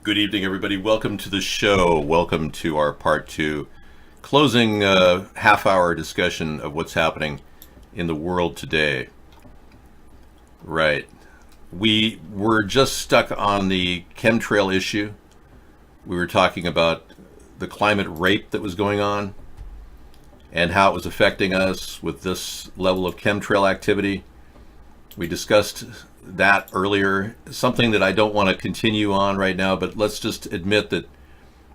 Good evening, everybody. Welcome to the show. Welcome to our part two, closing half-hour discussion of what's happening in the world today. Right. We were just stuck on the chemtrail issue. We were talking about the climate rape that was going on and how it was affecting us with this level of chemtrail activity. We discussed that earlier, something that I don't want to continue on right now, but let's just admit that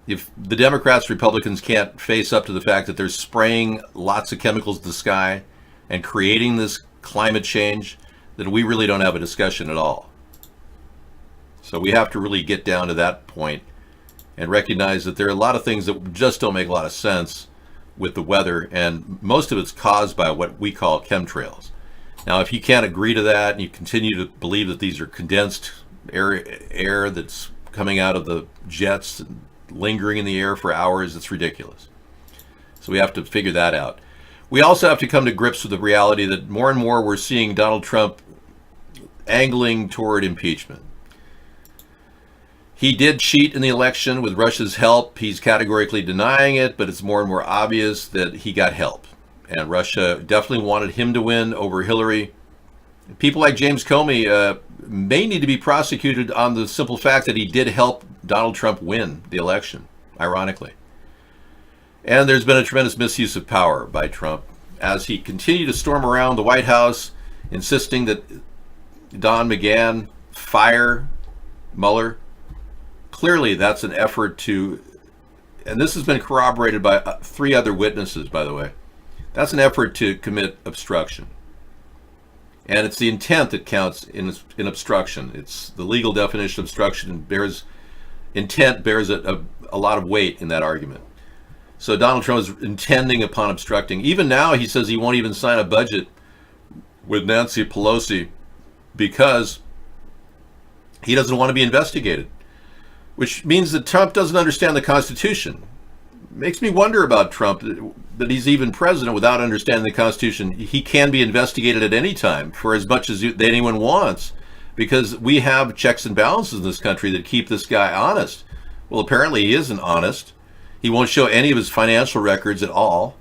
if the Democrats, Republicans can't face up to the fact that they're spraying lots of chemicals in the sky and creating this climate change, then we really don't have a discussion at all. So we have to really get down to that point and recognize that there are a lot of things that just don't make a lot of sense with the weather, and most of it's caused by what we call chemtrails. Now, if you can't agree to that and you continue to believe that these are condensed air that's coming out of the jets and lingering in the air for hours, it's ridiculous. So we have to figure that out. We also have to come to grips with the reality that more and more we're seeing Donald Trump angling toward impeachment. He did cheat in the election with Russia's help. He's categorically denying it, but it's more and more obvious that he got help. And Russia definitely wanted him to win over Hillary. People like James Comey may need to be prosecuted on the simple fact that he did help Donald Trump win the election, ironically. And there's been a tremendous misuse of power by Trump as he continued to storm around the White House, insisting that Don McGahn fire Mueller. Clearly, that's an effort to, and this has been corroborated by three other witnesses, by the way. That's an effort to commit obstruction. And it's the intent that counts in obstruction. It's the legal definition of obstruction intent bears a lot of weight in that argument. So Donald Trump is intending upon obstructing. Even now, he says he won't even sign a budget with Nancy Pelosi because he doesn't want to be investigated, which means that Trump doesn't understand the Constitution. Makes me wonder about Trump, that he's even president without understanding the Constitution. He can be investigated at any time for as much as anyone wants, because we have checks and balances in this country that keep this guy honest. Well, apparently he isn't honest. He won't show any of his financial records at all.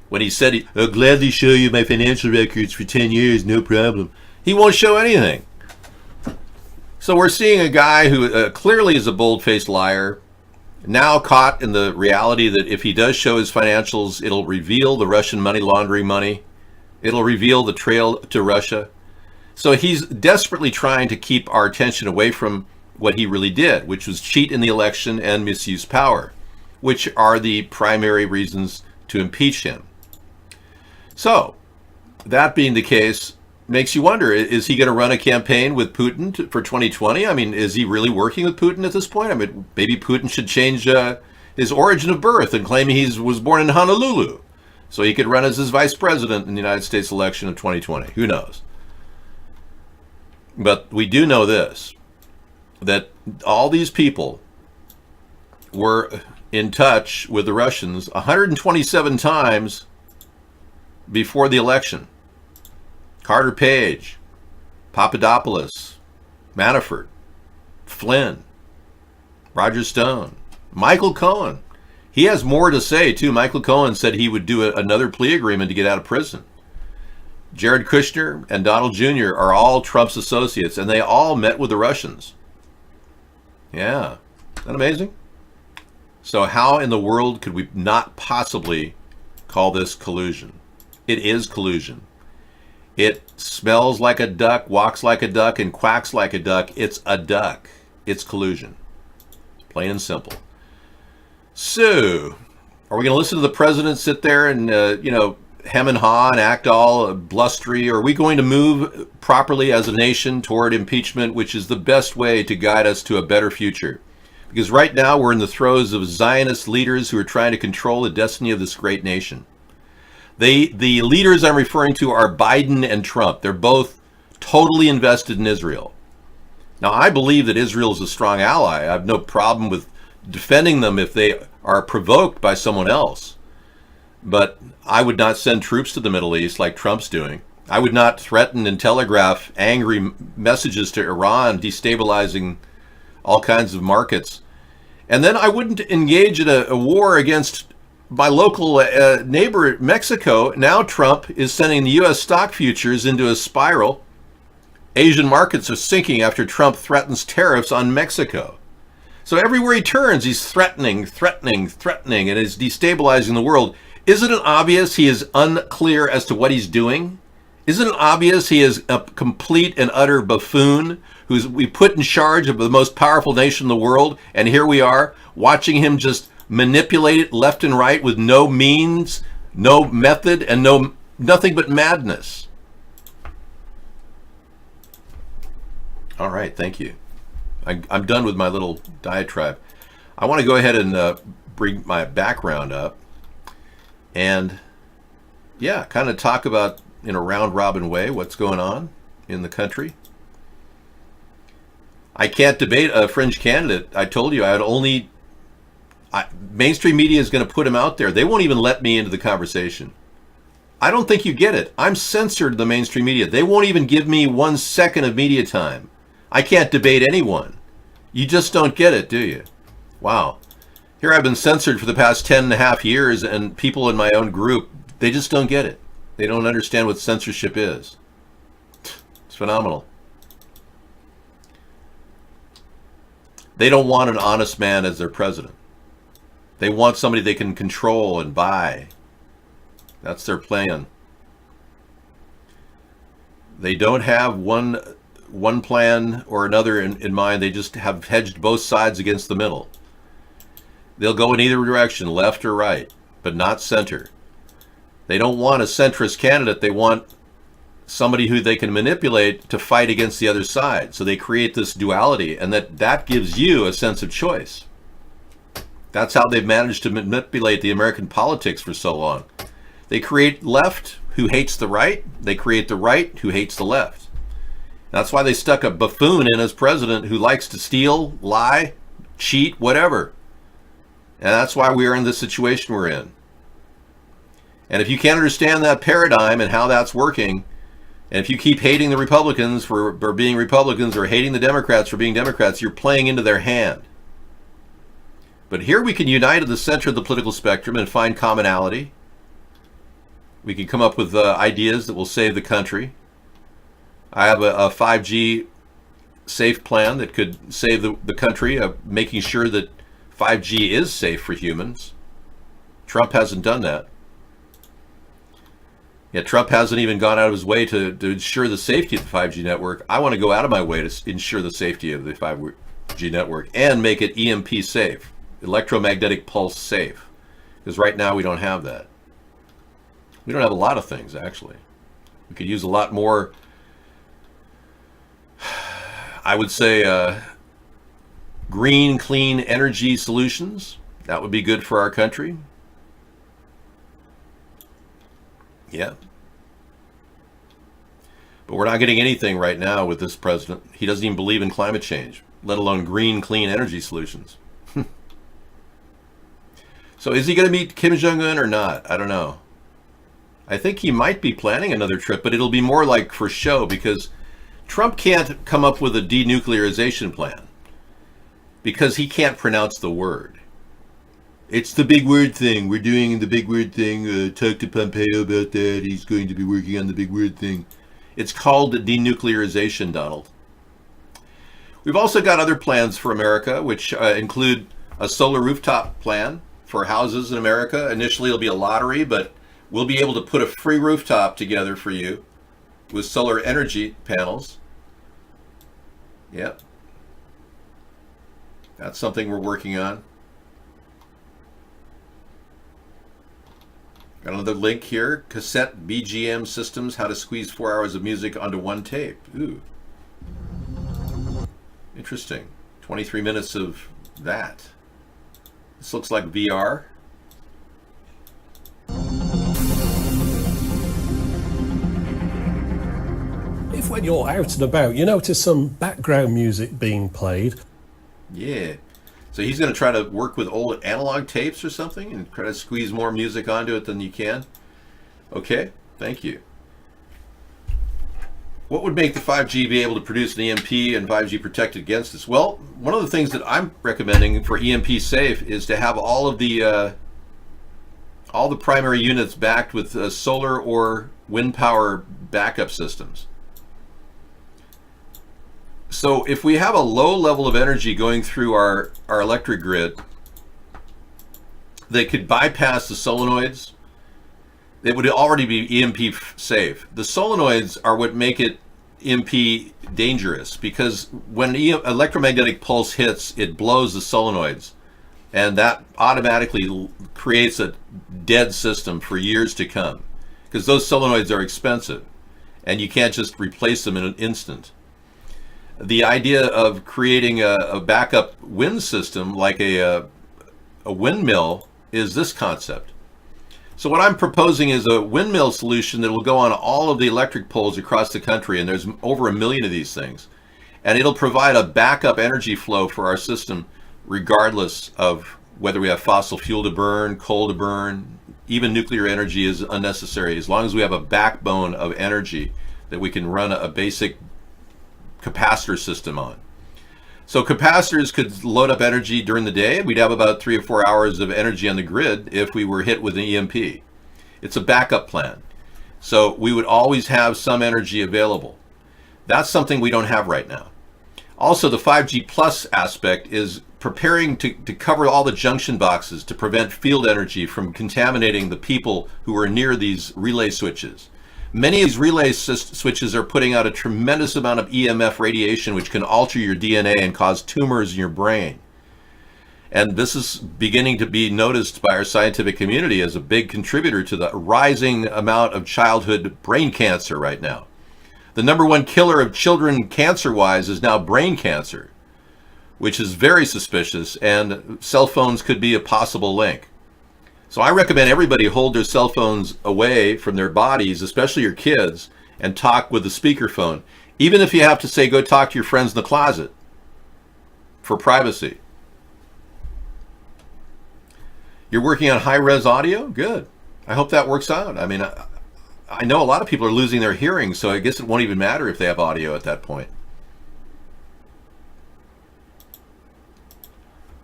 When he said, I'll gladly show you my financial records for 10 years, no problem. He won't show anything. So we're seeing a guy who clearly is a bold-faced liar, now caught in the reality that if he does show his financials, it'll reveal the Russian money laundering money. It'll reveal the trail to Russia. So he's desperately trying to keep our attention away from what he really did, which was cheat in the election and misuse power, which are the primary reasons to impeach him. So, that being the case, makes you wonder, is he going to run a campaign with Putin for 2020? I mean, is he really working with Putin at this point? I mean, maybe Putin should change his origin of birth and claim he was born in Honolulu so he could run as his vice president in the United States election of 2020. Who knows? But we do know this, that all these people were in touch with the Russians 127 times before the election. Carter Page, Papadopoulos, Manafort, Flynn, Roger Stone, Michael Cohen. He has more to say, too. Michael Cohen said he would do another plea agreement to get out of prison. Jared Kushner and Donald Jr. are all Trump's associates, and they all met with the Russians. Yeah. Isn't that amazing? So how in the world could we not possibly call this collusion? It is collusion. It smells like a duck, walks like a duck, and quacks like a duck. It's a duck. It's collusion. Plain and simple. So, are we going to listen to the president sit there and, hem and haw and act all blustery? Or are we going to move properly as a nation toward impeachment, which is the best way to guide us to a better future? Because right now we're in the throes of Zionist leaders who are trying to control the destiny of this great nation. The leaders I'm referring to are Biden and Trump. They're both totally invested in Israel. Now, I believe that Israel is a strong ally. I have no problem with defending them if they are provoked by someone else. But I would not send troops to the Middle East like Trump's doing. I would not threaten and telegraph angry messages to Iran, destabilizing all kinds of markets And then I wouldn't engage in a war against my local neighbor, Mexico. Now Trump is sending the U.S. stock futures into a spiral. Asian markets are sinking after Trump threatens tariffs on Mexico. So everywhere he turns, he's threatening, and is destabilizing the world. Isn't it obvious he is unclear as to what he's doing? Isn't it obvious he is a complete and utter buffoon who's we put in charge of the most powerful nation in the world, and here we are watching him just manipulate it left and right with no means, no method, and nothing but madness. All right, thank you. I'm done with my little diatribe. I want to go ahead and bring my background up and, yeah, kind of talk about, in a round-robin way, what's going on in the country. I can't debate a fringe candidate. I told you mainstream media is going to put him out there. They won't even let me into the conversation. I don't think you get it. I'm censored in the mainstream media. They won't even give me 1 second of media time. I can't debate anyone. You just don't get it, do you? Wow. Here I've been censored for the past 10 and a half years, and people in my own group, they just don't get it. They don't understand what censorship is. It's phenomenal. They don't want an honest man as their president. They want somebody they can control and buy. That's their plan. They don't have one plan or another in mind. They just have hedged both sides against the middle. They'll go in either direction, left or right, but not center. They don't want a centrist candidate. They want somebody who they can manipulate to fight against the other side. So they create this duality, and that gives you a sense of choice. That's how they've managed to manipulate the American politics for so long. They create left who hates the right. They create the right who hates the left. That's why they stuck a buffoon in as president who likes to steal, lie, cheat, whatever. And that's why we're in the situation we're in. And if you can't understand that paradigm and how that's working, and if you keep hating the Republicans for being Republicans or hating the Democrats for being Democrats, you're playing into their hand. But here we can unite at the center of the political spectrum and find commonality. We can come up with ideas that will save the country. I have a 5G safe plan that could save the country, making sure that 5G is safe for humans. Trump hasn't done that. Yeah, Trump hasn't even gone out of his way to ensure the safety of the 5G network. I want to go out of my way to ensure the safety of the 5G network and make it EMP safe, electromagnetic pulse safe. Because right now we don't have that. We don't have a lot of things, actually. We could use a lot more, I would say, green, clean energy solutions. That would be good for our country. Yeah. But we're not getting anything right now with this president. He doesn't even believe in climate change, let alone green, clean energy solutions. So is he going to meet Kim Jong-un or not? I don't know. I think he might be planning another trip, but it'll be more like for show, because Trump can't come up with a denuclearization plan because he can't pronounce the word. It's the big word thing. We're doing the big word thing. Talk to Pompeo about that. He's going to be working on the big word thing. It's called denuclearization, Donald. We've also got other plans for America, which include a solar rooftop plan for houses in America. Initially, it'll be a lottery, but we'll be able to put a free rooftop together for you with solar energy panels. Yep. That's something we're working on. Got another link here. Cassette BGM systems, how to squeeze 4 hours of music onto one tape. Ooh. Interesting. 23 minutes of that. This looks like VR. If when you're out and about, you notice some background music being played. Yeah. So he's going to try to work with old analog tapes or something and try to squeeze more music onto it than you can. Okay, thank you. What would make the 5G be able to produce an EMP and 5G protected against this? Well, one of the things that I'm recommending for EMP safe is to have all the primary units backed with solar or wind power backup systems. So if we have a low level of energy going through our electric grid, they could bypass the solenoids. It would already be EMP safe. The solenoids are what make it EMP dangerous, because when electromagnetic pulse hits, it blows the solenoids, and that automatically creates a dead system for years to come, because those solenoids are expensive and you can't just replace them in an instant. The idea of creating a backup wind system like a windmill is this concept. So what I'm proposing is a windmill solution that will go on all of the electric poles across the country, and there's over 1 million of these things. And it'll provide a backup energy flow for our system regardless of whether we have fossil fuel to burn, coal to burn, even nuclear energy is unnecessary, as long as we have a backbone of energy that we can run a basic capacitor system on. So capacitors could load up energy during the day. We'd have about 3 or 4 hours of energy on the grid if we were hit with an EMP. It's a backup plan. So we would always have some energy available. That's something we don't have right now. Also, the 5G plus aspect is preparing to cover all the junction boxes to prevent field energy from contaminating the people who are near these relay switches. Many of these relay switches are putting out a tremendous amount of EMF radiation, which can alter your DNA and cause tumors in your brain. And this is beginning to be noticed by our scientific community as a big contributor to the rising amount of childhood brain cancer right now. The #1 killer of children cancer-wise is now brain cancer, which is very suspicious, and cell phones could be a possible link. So I recommend everybody hold their cell phones away from their bodies, especially your kids, and talk with the speakerphone, even if you have to say go talk to your friends in the closet for privacy. You're working on high-res audio? Good. I hope that works out. I mean, I know a lot of people are losing their hearing, so I guess it won't even matter if they have audio at that point.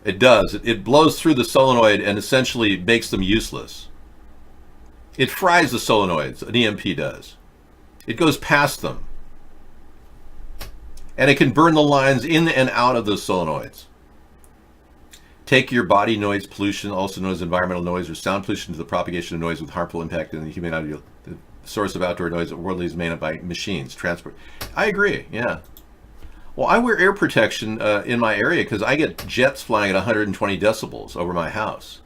It does. It blows through the solenoid and essentially makes them useless. It fries the solenoids, an EMP does. It goes past them. And it can burn the lines in and out of those solenoids. Take your body noise pollution, also known as environmental noise or sound pollution, to the propagation of noise with harmful impact on the human audio. The source of outdoor noise worldly is made by machines, transport. I agree, yeah. Well, I wear air protection in my area because I get jets flying at 120 decibels over my house.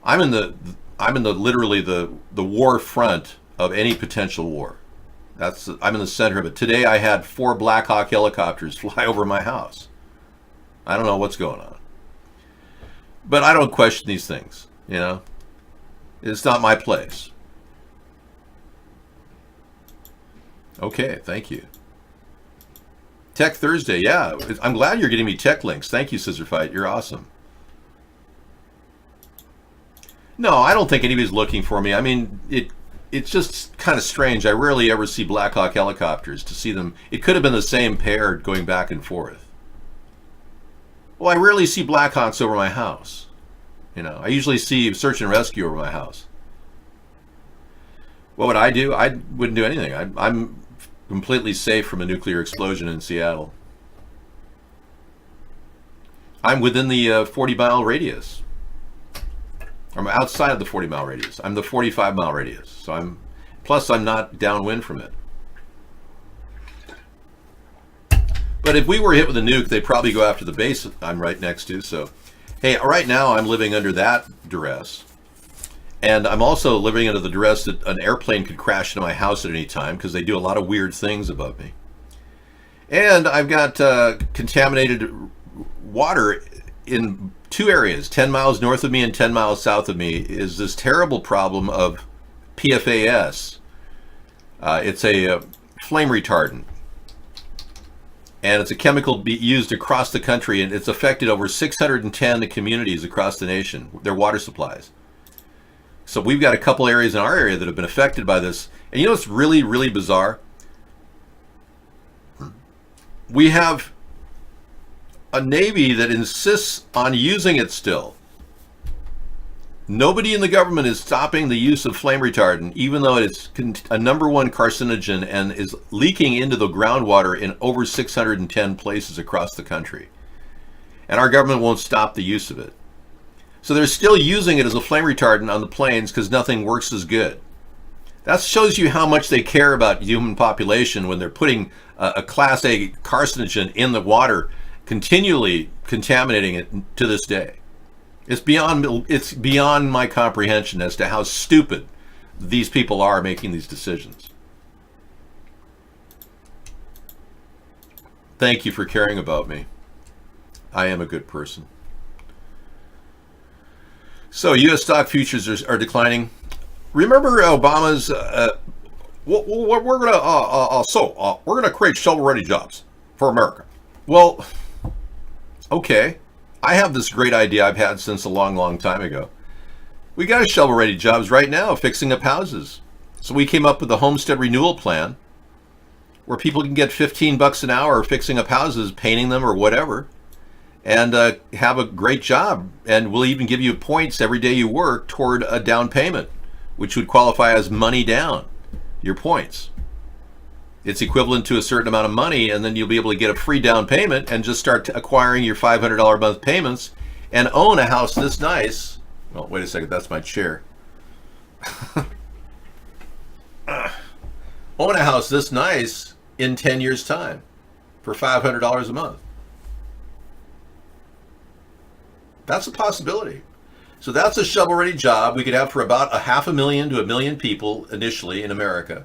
I'm in the literally the war front of any potential war. I'm in the center of it. Today I had 4 Black Hawk helicopters fly over my house. I don't know what's going on, but I don't question these things. You know, it's not my place. Okay, thank you. Tech Thursday, yeah. I'm glad you're getting me tech links. Thank you, Scissorfight. You're awesome. No, I don't think anybody's looking for me. I mean, it's just kind of strange. I rarely ever see Black Hawk helicopters. To see them, it could have been the same pair going back and forth. Well, I rarely see Black Hawks over my house. You know, I usually see search and rescue over my house. What would I do? I wouldn't do anything. I'm completely safe from a nuclear explosion in Seattle. I'm within the 40-mile radius. I'm outside of the 40-mile radius. I'm the 45-mile radius. So plus I'm not downwind from it. But if we were hit with a nuke, they'd probably go after the base I'm right next to. So, hey, right now I'm living under that duress. And I'm also living under the duress that an airplane could crash into my house at any time, because they do a lot of weird things above me. And I've got contaminated water in 2 areas. 10 miles north of me and 10 miles south of me is this terrible problem of PFAS. It's a flame retardant. And it's a chemical used across the country, and it's affected over 610 communities across the nation, their water supplies. So we've got a couple areas in our area that have been affected by this. And you know what's really, really bizarre? We have a Navy that insists on using it still. Nobody in the government is stopping the use of flame retardant, even though it's a #1 carcinogen and is leaking into the groundwater in over 610 places across the country. And our government won't stop the use of it. So they're still using it as a flame retardant on the planes because nothing works as good. That shows you how much they care about the human population when they're putting a Class A carcinogen in the water, continually contaminating it to this day. It's beyond my comprehension as to how stupid these people are making these decisions. Thank you for caring about me. I am a good person. So U.S. stock futures are declining. Remember Obama's? We're gonna create shovel-ready jobs for America. Well, okay. I have this great idea I've had since a long, long time ago. We got shovel-ready jobs right now fixing up houses. So we came up with a homestead renewal plan where people can get $15 an hour fixing up houses, painting them or whatever, and have a great job. And we'll even give you points every day you work toward a down payment, which would qualify as money down, your points. It's equivalent to a certain amount of money, and then you'll be able to get a free down payment and just start acquiring your $500 a month payments and own a house this nice. Well, wait a second, that's my chair. Own a house this nice in 10 years' time for $500 a month. That's a possibility. So that's a shovel-ready job we could have for about 500,000 to 1 million people initially in America.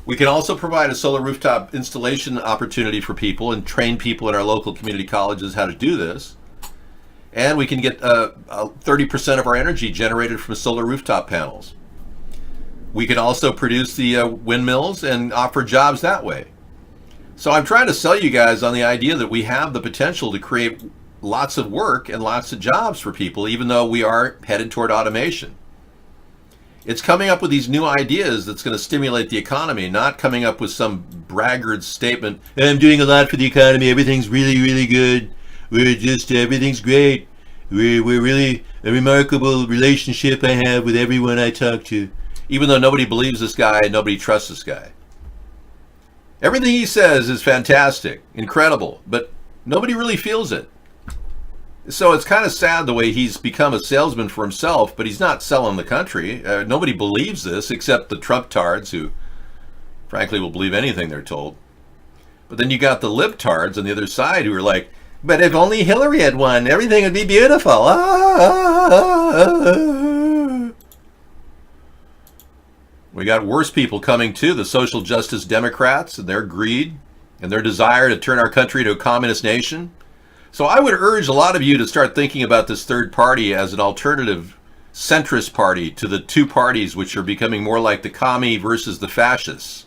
We can also provide a solar rooftop installation opportunity for people and train people in our local community colleges how to do this. And we can get 30% of our energy generated from solar rooftop panels. We can also produce the windmills and offer jobs that way. So I'm trying to sell you guys on the idea that we have the potential to create lots of work and lots of jobs for people, even though we are headed toward automation. It's coming up with these new ideas that's going to stimulate the economy, not coming up with some braggart statement, I'm doing a lot for the economy, everything's really, really good, everything's great, we're really a remarkable relationship I have with everyone I talk to, even though nobody believes this guy and nobody trusts this guy. Everything he says is fantastic, incredible, but nobody really feels it. So it's kind of sad the way he's become a salesman for himself, but he's not selling the country. Nobody believes this except the Trump tards who, frankly, will believe anything they're told. But then you got the libtards on the other side who are like, but if only Hillary had won, everything would be beautiful. We got worse people coming too, the social justice Democrats and their greed and their desire to turn our country to a communist nation. So I would urge a lot of you to start thinking about this third party as an alternative centrist party to the two parties which are becoming more like the commie versus the fascists.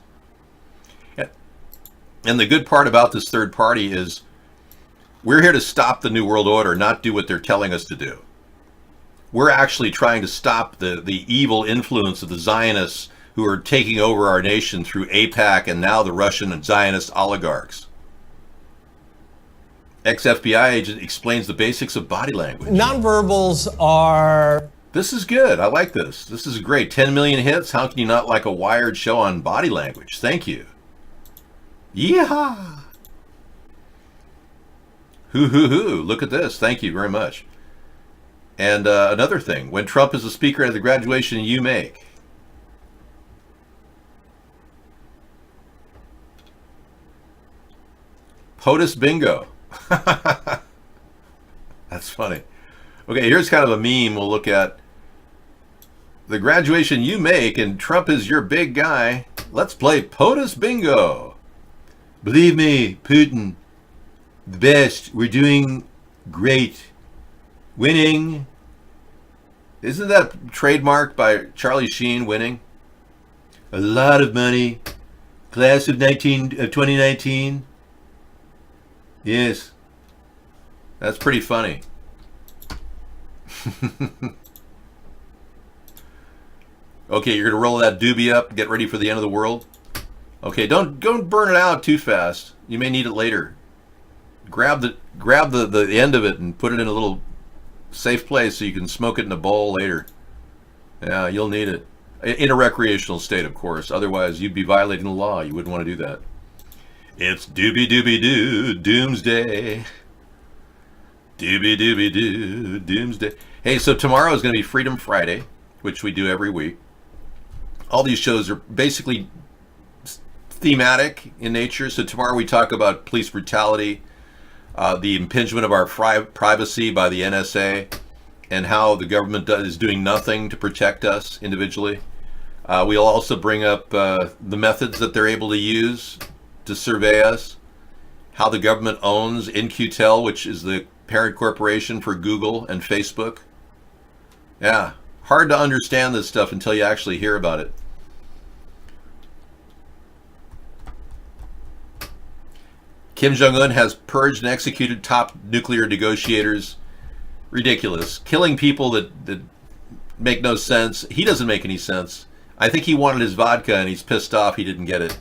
And the good part about this third party is we're here to stop the New World Order, not do what they're telling us to do. We're actually trying to stop the evil influence of the Zionists who are taking over our nation through AIPAC and now the Russian and Zionist oligarchs. Ex-FBI agent explains the basics of body language. Nonverbals are... This is good. I like this. This is great. 10 million hits. How can you not like a Wired show on body language? Thank you. Yeehaw! Hoo. Look at this. Thank you very much. And another thing. When Trump is the speaker at the graduation you make. POTUS bingo. That's funny. Okay, here's kind of a meme we'll look at. The graduation you make and Trump is your big guy. Let's play POTUS bingo. Believe me, Putin, the best. We're doing great. Winning. Isn't that trademarked by Charlie Sheen, winning? A lot of money. Class of 2019. Yes. That's pretty funny. Okay, you're going to roll that doobie up, get ready for the end of the world. Okay, don't burn it out too fast. You may need it later. grab the end of it and put it in a little safe place so you can smoke it in a bowl later. Yeah, you'll need it. In a recreational state, of course. Otherwise, you'd be violating the law. You wouldn't want to do that. It's doobie-doobie-doo, doomsday. Doobie-doobie-doo, doomsday. Hey, so tomorrow is going to be Freedom Friday, which we do every week. All these shows are basically thematic in nature. So tomorrow we talk about police brutality, the impingement of our privacy by the NSA, and how the government is doing nothing to protect us individually. We'll also bring up the methods that they're able to use to survey us, how the government owns In-Q-Tel, which is the parent corporation for Google and Facebook. Yeah, hard to understand this stuff until you actually hear about it. Kim Jong-un has purged and executed top nuclear negotiators. Ridiculous. Killing people that make no sense. He doesn't make any sense. I think he wanted his vodka and he's pissed off he didn't get it.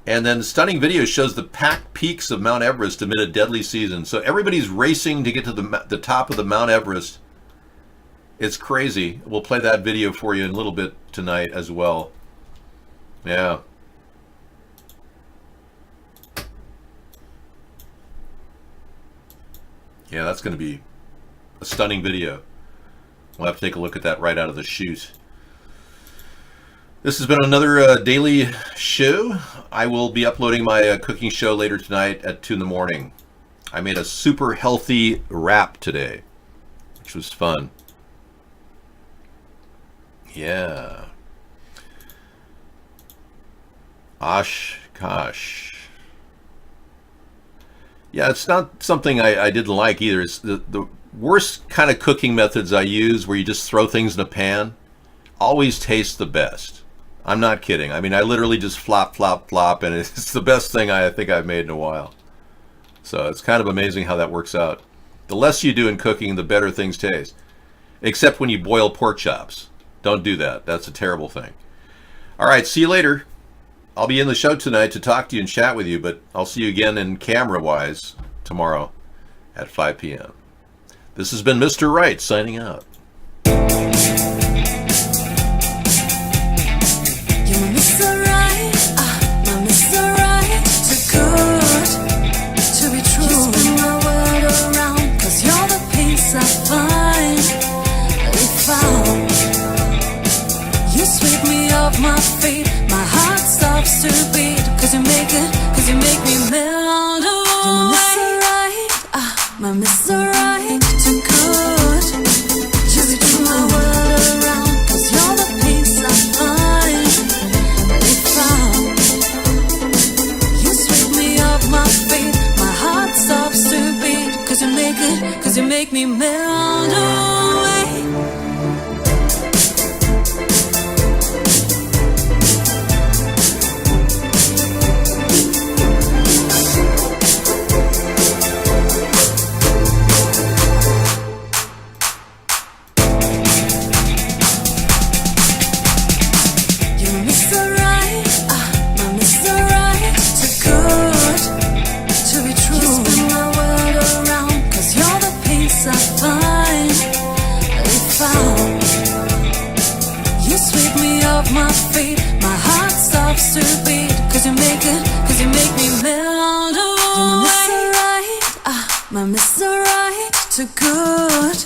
And then the stunning video shows the packed peaks of Mount Everest amid a deadly season. So everybody's racing to get to the top of the Mount Everest. It's crazy. We'll play that video for you in a little bit tonight as well. Yeah. Yeah, that's going to be a stunning video. We'll have to take a look at that right out of the chute. This has been another daily show. I will be uploading my cooking show later tonight at 2 in the morning. I made a super healthy wrap today, which was fun. Yeah. Oshkosh. Yeah, it's not something I didn't like either. It's the worst kind of cooking methods I use, where you just throw things in a pan, always taste the best. I'm not kidding. I mean, I literally just flop, flop, flop, and it's the best thing I think I've made in a while. So it's kind of amazing how that works out. The less you do in cooking, the better things taste. Except when you boil pork chops. Don't do that. That's a terrible thing. All right, see you later. I'll be in the show tonight to talk to you and chat with you, but I'll see you again in camera-wise tomorrow at 5 p.m. This has been Mr. Right signing out. You're my Mr. Right, my Mr. Right. Too good to be true. You spin my world around, 'cause you're the peace I finally found. You sweep me off my feet, my heart stops to beat, 'cause you make me melt away. You're my Mr. Right, too good to be true. My world around, 'cause you're the peace I finally found. You sweep me off my feet, my heart stops to beat, 'cause you make me melt away. To beat, 'cause you make me melt away. You're my Mr. Right, my Mr. Right, too good